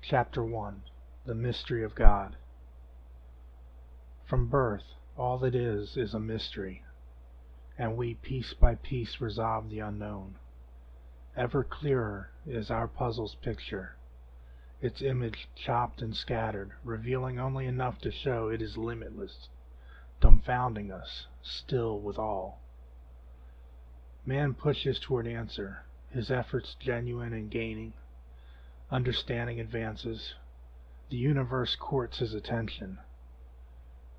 Chapter 1 The Mystery of God. From birth, all that is a mystery, and we piece by piece resolve the unknown. Ever clearer is our puzzle's picture, its image chopped and scattered, revealing only enough to show it is limitless, dumbfounding us still with awe. Man pushes toward answer, his efforts genuine and gaining. Understanding advances. The universe courts his attention.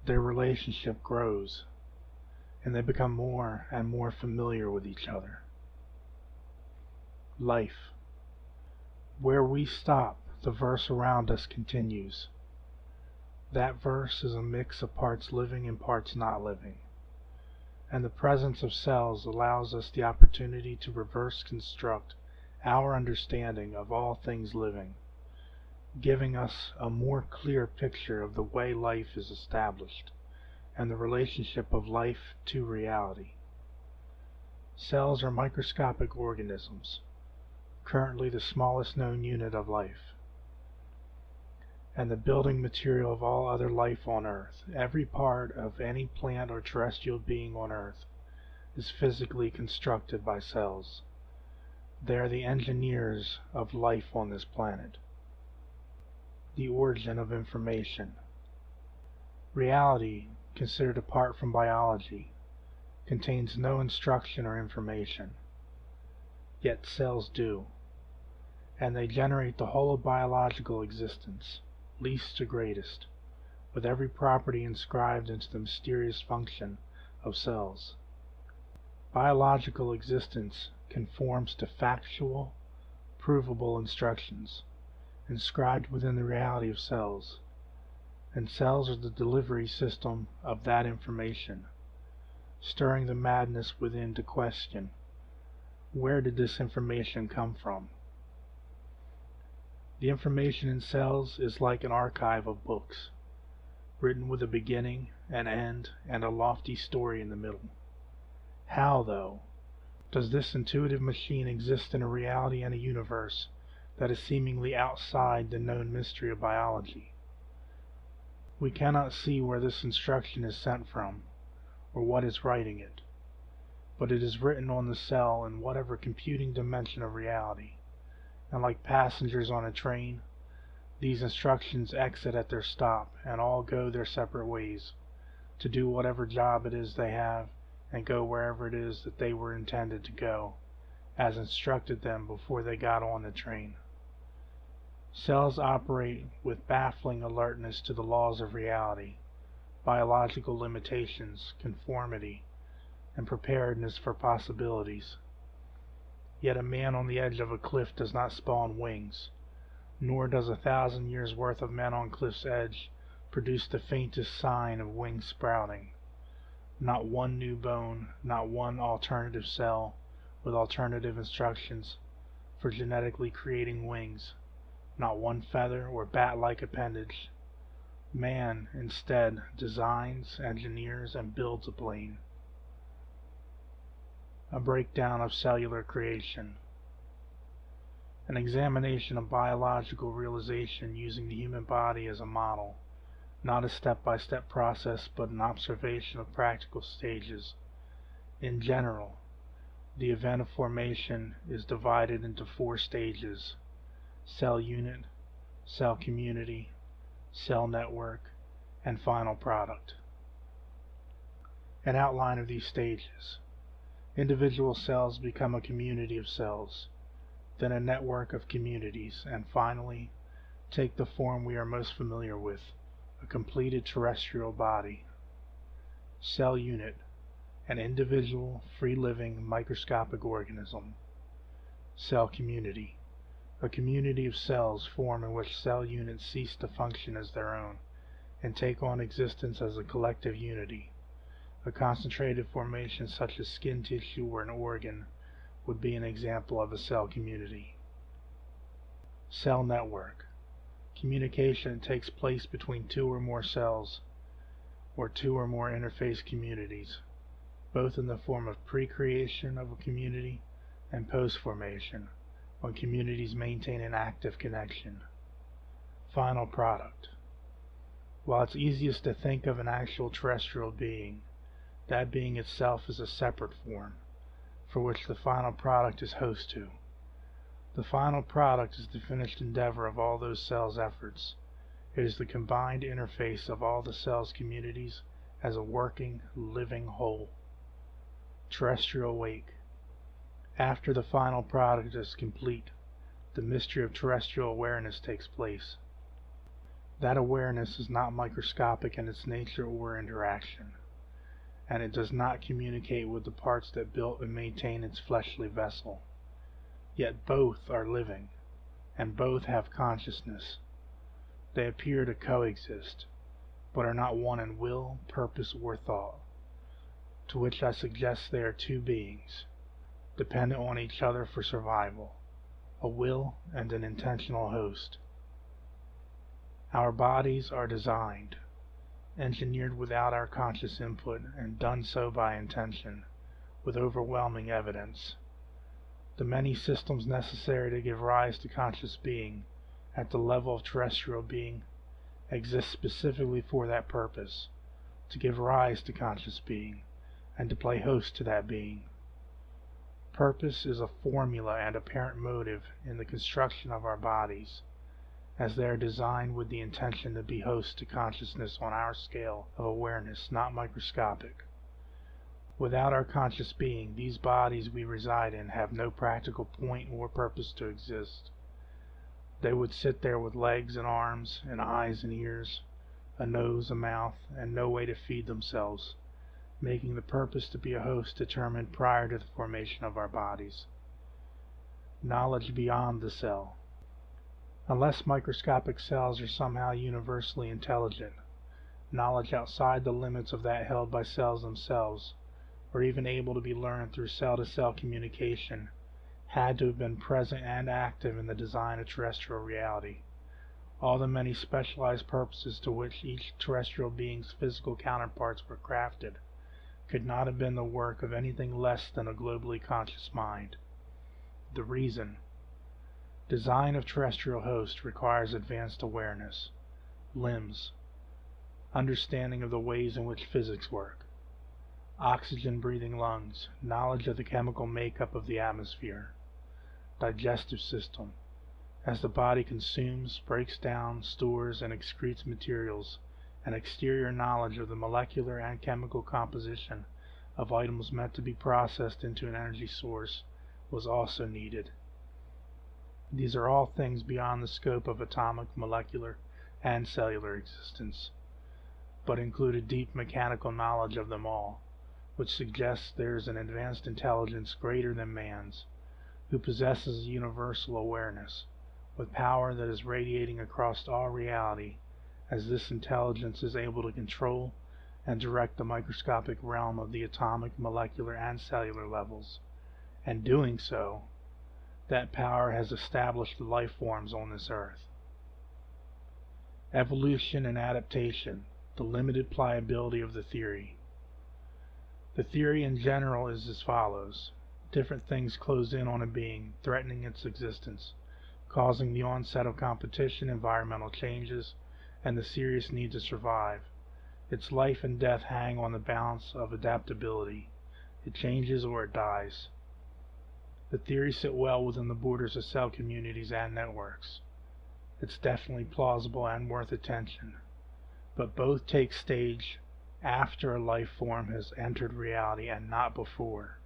Their relationship grows, and they become more and more familiar with each other. Life. Where we stop, the verse around us continues. That verse is a mix of parts living and parts not living, and the presence of cells allows us the opportunity to reverse construct our understanding of all things living, giving us a more clear picture of the way life is established and the relationship of life to reality. Cells are microscopic organisms, currently the smallest known unit of life, and the building material of all other life on Earth. Every part of any plant or terrestrial being on Earth is physically constructed by cells. They are the engineers of life on this planet. The origin of information. Reality, considered apart from biology, contains no instruction or information. Yet cells do, and they generate the whole of biological existence, least to greatest, with every property inscribed into the mysterious function of cells. Biological existence conforms to factual, provable instructions, inscribed within the reality of cells, and cells are the delivery system of that information, stirring the madness within to question, where did this information come from? The information in cells is like an archive of books, written with a beginning, an end, and a lofty story in the middle. How, though, does this intuitive machine exist in a reality and a universe that is seemingly outside the known mystery of biology? We cannot see where this instruction is sent from, or what is writing it, but it is written on the cell in whatever computing dimension of reality, and like passengers on a train, these instructions exit at their stop and all go their separate ways, to do whatever job it is they have, and go wherever it is that they were intended to go, as instructed them before they got on the train. Cells operate with baffling alertness to the laws of reality, biological limitations, conformity, and preparedness for possibilities. Yet a man on the edge of a cliff does not spawn wings, nor does 1,000 years' worth of men on cliff's edge produce the faintest sign of wings sprouting. Not one new bone, not one alternative cell with alternative instructions for genetically creating wings, not one feather or bat-like appendage. Man, instead, designs, engineers, and builds a plane. A breakdown of cellular creation. An examination of biological realization using the human body as a model, not a step-by-step process, but an observation of practical stages. In general, the event of formation is divided into 4 stages: cell unit, cell community, cell network, and final product. An outline of these stages. Individual cells become a community of cells, then a network of communities, and finally take the form we are most familiar with, a completed terrestrial body. Cell unit, an individual, free-living, microscopic organism. Cell community, a community of cells formed in which cell units cease to function as their own and take on existence as a collective unity. A concentrated formation such as skin tissue or an organ would be an example of a cell community. Cell network. Communication takes place between 2 or more cells, or 2 or more interface communities, both in the form of pre-creation of a community and post-formation, when communities maintain an active connection. Final product. While it's easiest to think of an actual terrestrial being, that being itself is a separate form, for which the final product is host to. The final product is the finished endeavor of all those cells' efforts. It is the combined interface of all the cells' communities as a working, living whole. Terrestrial wake. After the final product is complete, the mystery of terrestrial awareness takes place. That awareness is not microscopic in its nature or interaction, and it does not communicate with the parts that built and maintain its fleshly vessel. Yet both are living, and both have consciousness. They appear to coexist, but are not one in will, purpose, or thought, to which I suggest they are two beings, dependent on each other for survival, a will and an intentional host. Our bodies are designed, engineered without our conscious input, and done so by intention, with overwhelming evidence. The many systems necessary to give rise to conscious being, at the level of terrestrial being, exist specifically for that purpose, to give rise to conscious being, and to play host to that being. Purpose is a formula and apparent motive in the construction of our bodies, as they are designed with the intention to be host to consciousness on our scale of awareness, not microscopic. Without our conscious being, these bodies we reside in have no practical point or purpose to exist. They would sit there with legs and arms, and eyes and ears, a nose, a mouth, and no way to feed themselves, making the purpose to be a host determined prior to the formation of our bodies. Knowledge beyond the cell. Unless microscopic cells are somehow universally intelligent, knowledge outside the limits of that held by cells themselves, or even able to be learned through cell-to-cell communication, had to have been present and active in the design of terrestrial reality. All the many specialized purposes to which each terrestrial being's physical counterparts were crafted could not have been the work of anything less than a globally conscious mind. The reason. Design of terrestrial host requires advanced awareness, limbs, understanding of the ways in which physics work, oxygen-breathing lungs, knowledge of the chemical makeup of the atmosphere, digestive system, as the body consumes, breaks down, stores, and excretes materials, and exterior knowledge of the molecular and chemical composition of items meant to be processed into an energy source was also needed. These are all things beyond the scope of atomic, molecular, and cellular existence, but include a deep mechanical knowledge of them all, which suggests there is an advanced intelligence greater than man's, who possesses universal awareness, with power that is radiating across all reality, as this intelligence is able to control and direct the microscopic realm of the atomic, molecular, and cellular levels, and doing so, that power has established the life forms on this earth. Evolution and adaptation, the limited pliability of the theory. The theory in general is as follows. Different things close in on a being, threatening its existence, causing the onset of competition, environmental changes, and the serious need to survive. Its life and death hang on the balance of adaptability. It changes or it dies. The theories sit well within the borders of cell communities and networks. It's definitely plausible and worth attention, but both take stage after a life form has entered reality and not before.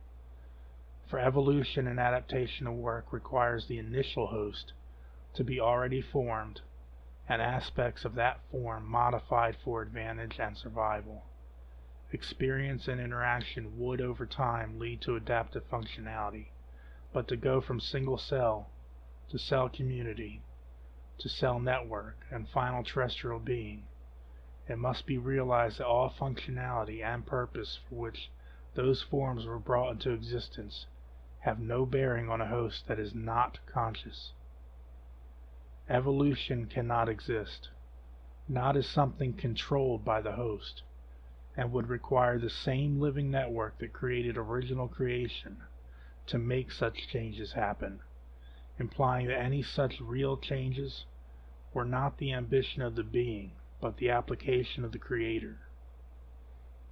For evolution and adaptation to work requires the initial host to be already formed and aspects of that form modified for advantage and survival. Experience and interaction would over time lead to adaptive functionality, but to go from single cell to cell community to cell network and final terrestrial being, it must be realized that all functionality and purpose for which those forms were brought into existence have no bearing on a host that is not conscious. Evolution cannot exist, not as something controlled by the host, and would require the same living network that created original creation to make such changes happen, implying that any such real changes were not the ambition of the being, but the application of the Creator.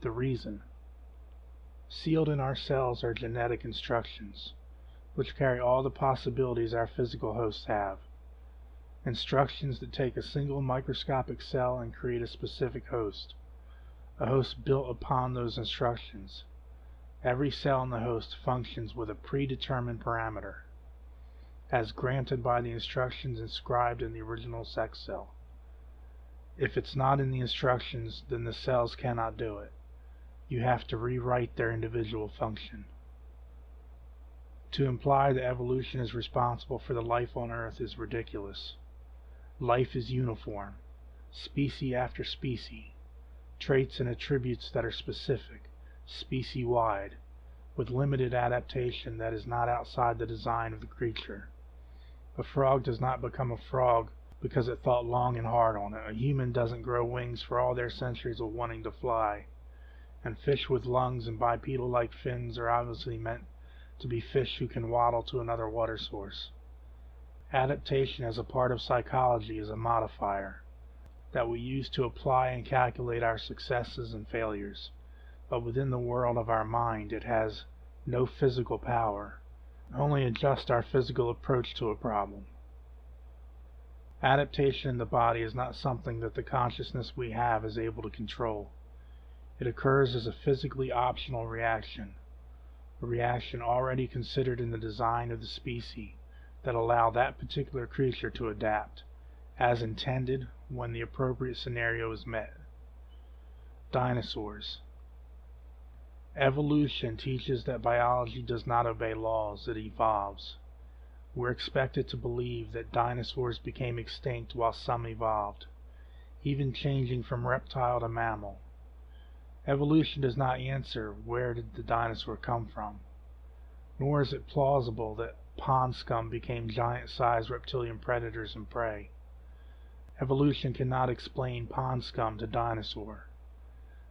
The reason. Sealed in our cells are genetic instructions, which carry all the possibilities our physical hosts have. Instructions that take a single microscopic cell and create a specific host, a host built upon those instructions. Every cell in the host functions with a predetermined parameter, as granted by the instructions inscribed in the original sex cell. If it's not in the instructions, then the cells cannot do it. You have to rewrite their individual function. To imply that evolution is responsible for the life on Earth is ridiculous. Life is uniform, species after species, traits and attributes that are specific, species-wide, with limited adaptation that is not outside the design of the creature. A frog does not become a frog because it thought long and hard on it. A human doesn't grow wings for all their centuries of wanting to fly. And fish with lungs and bipedal-like fins are obviously meant to be fish who can waddle to another water source. Adaptation as a part of psychology is a modifier that we use to apply and calculate our successes and failures, but within the world of our mind it has no physical power, only adjust our physical approach to a problem. Adaptation in the body is not something that the consciousness we have is able to control. It occurs as a physically optional reaction, a reaction already considered in the design of the species that allow that particular creature to adapt, as intended when the appropriate scenario is met. Dinosaurs. Evolution teaches that biology does not obey laws, it evolves. We're expected to believe that dinosaurs became extinct while some evolved, even changing from reptile to mammal. Evolution does not answer where did the dinosaur come from, nor is it plausible that pond scum became giant-sized reptilian predators and prey. Evolution cannot explain pond scum to dinosaur.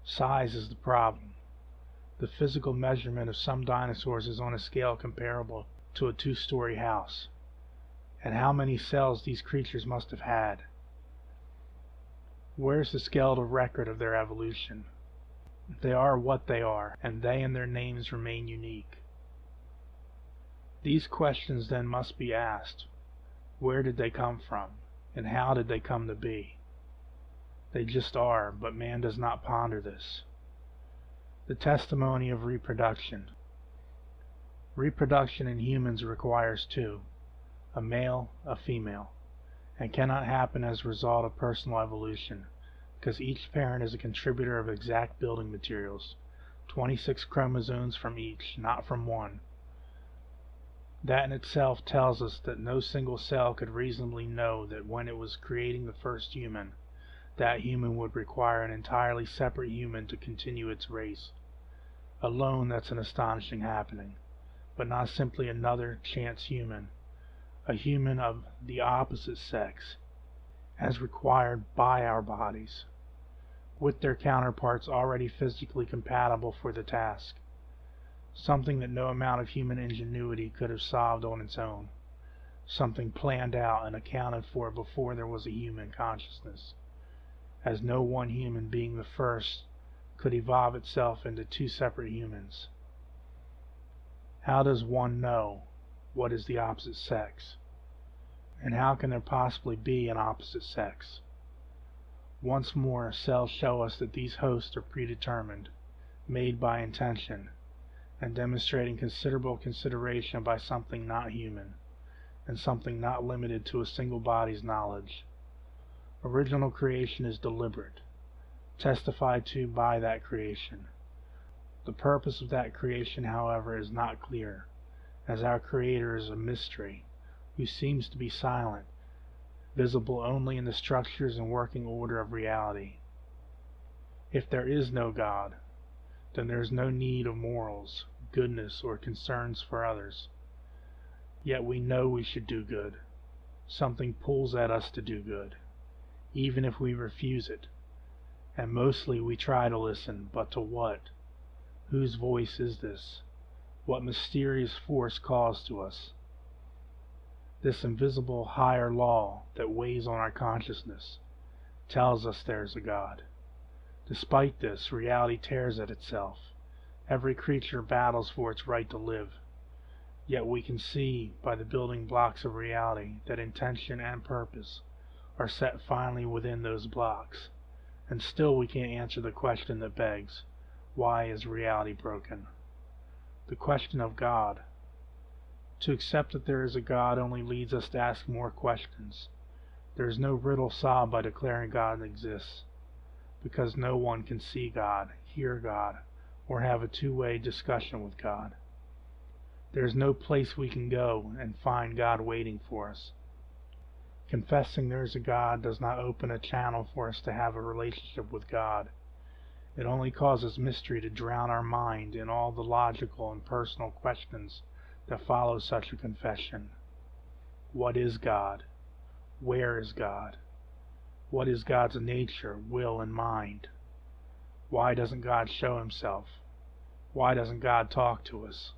Size is the problem. The physical measurement of some dinosaurs is on a scale comparable to a two-story house. And how many cells these creatures must have had. Where's the skeletal record of their evolution? They are what they are, and they and their names remain unique. These questions then must be asked. Where did they come from, and how did they come to be? They just are, but man does not ponder this. The testimony of reproduction. Reproduction in humans requires two, a male, a female, and cannot happen as a result of personal evolution, because each parent is a contributor of exact building materials, 26 chromosomes from each, not from one. That in itself tells us that no single cell could reasonably know that when it was creating the first human, that human would require an entirely separate human to continue its race. Alone, that's an astonishing happening, but not simply another chance human, a human of the opposite sex, as required by our bodies, with their counterparts already physically compatible for the task, something that no amount of human ingenuity could have solved on its own, something planned out and accounted for before there was a human consciousness, as no one human being the first could evolve itself into two separate humans. How does one know what is the opposite sex? And how can there possibly be an opposite sex? Once more, cells show us that these hosts are predetermined, made by intention, and demonstrating considerable consideration by something not human, and something not limited to a single body's knowledge. Original creation is deliberate, testified to by that creation. The purpose of that creation, however, is not clear, as our Creator is a mystery, who seems to be silent, visible only in the structures and working order of reality. If there is no God, then there is no need of morals, goodness, or concerns for others. Yet we know we should do good. Something pulls at us to do good, even if we refuse it. And mostly we try to listen, but to what? Whose voice is this? What mysterious force calls to us? This invisible higher law that weighs on our consciousness tells us there is a God. Despite this, reality tears at itself. Every creature battles for its right to live. Yet we can see by the building blocks of reality that intention and purpose are set finally within those blocks. And still we can't answer the question that begs, why is reality broken? The question of God. To accept that there is a God only leads us to ask more questions. There is no riddle solved by declaring God exists, because no one can see God, hear God, or have a two-way discussion with God. There is no place we can go and find God waiting for us. Confessing there is a God does not open a channel for us to have a relationship with God. It only causes mystery to drown our mind in all the logical and personal questions that follow such a confession. What is God? Where is God? What is God's nature, will, and mind? Why doesn't God show himself? Why doesn't God talk to us?